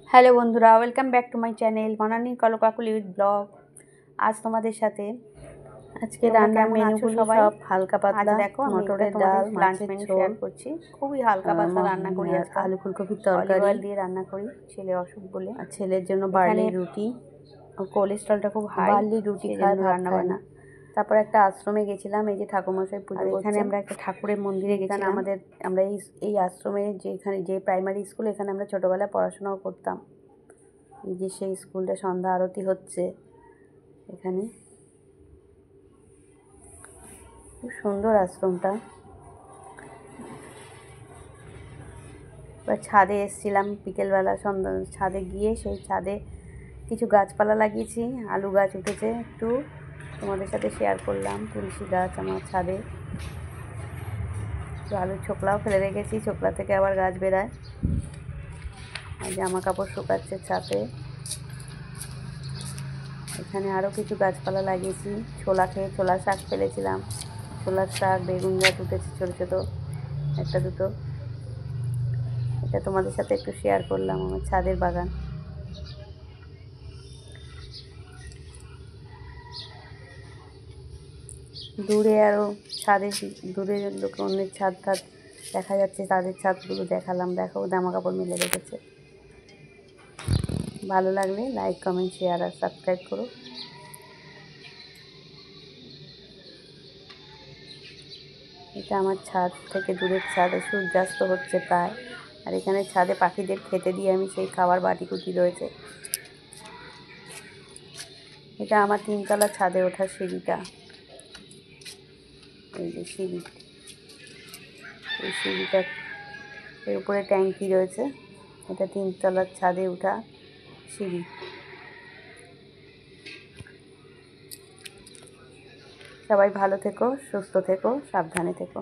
Hello বন্ধুরা, welcome back to my channel Banani Kolkakuli with blog. আজ তোমাদের সাথে আজকে রান্নার মেনুগুলো সব হালকা পাতলা। দেখো মটরের ডাল, লাঞ্চ মাছের মেনু ঝোল, শেয়ার করছি। খুবই হালকা পাতলা রান্না করি আজকে। আলু ফুলকপির অলিভ তরকারি, অয়েল দিয়ে রান্না করি ছেলে অসুখ বলে। আর ছেলের জন্য এখানে বার্লির রুটি। কোলেস্ট্রলটা খুব হাই, বার্লির রুটি সেই খায়, জন্য ভাত রান্না খায় বান্না। না। তারপর একটা আশ্রমে গেছিলাম, এই যে ঠাকুরমশাই পুজো করছেন। এখানে আমরা একটা ঠাকুরের মন্দিরে গেছিলাম। আমরা এই আশ্রমে যে প্রাইমারি স্কুল, এখানে আমরা ছোটোবেলায় পড়াশোনাও করতাম। এই যে সেই স্কুলটা, সন্ধ্যা আরতি হচ্ছে এখানে। খুব সুন্দর আশ্রমটা। এবার ছাদে এসেছিলাম বিকেলবেলা, ছাদে গিয়ে সেই ছাদে কিছু গাছপালা লাগিয়েছি। আলু গাছ উঠেছে, একটু তোমাদের সাথে শেয়ার করলাম। তুলসী গাছ আমার ছাদে, একটু আলুর ছোকলাও ফেলে রেখেছি, ছোকলা থেকে আবার গাছ বেরায়। আর জামা কাপড় শুকাচ্ছে ছাদে। এখানে আরও কিছু গাছপালা লাগিয়েছি। ছোলা শাক ফেলেছিলাম, ছোলার শাক, বেগুন গাছ উঠেছে ছোটো ছোটো, একটা দুটো। এটা তোমাদের সাথে একটু শেয়ার করলাম, আমার ছাদের বাগান। দূরে আরও দূরে অন্যের ছাদ দেখা যাচ্ছে, তাদের ছাদগুলো দেখালাম। দেখো জামা কাপড় মেলে রেখেছে। ভালো লাগলে লাইক, কমেন্ট, শেয়ার আর সাবস্ক্রাইব করো। এটা আমার ছাদ থেকে দূরের ছাদে সূর্যাস্ত হচ্ছে প্রায়। আর এখানে ছাদে পাখিদের খেতে দিয়ে আমি সেই খাবার বাটিকুটি রয়েছে। এটা আমার 3তলা ছাদে ওঠার সিঁড়িটা। এই যে সিঁড়ি, এই সিঁড়িটা, এর উপরে ট্যাঙ্কি রয়েছে। এটা 3তলার ছাদে ওঠা সিঁড়ি। সবাই ভালো থেকো, সুস্থ থেকো, সাবধানে থেকো।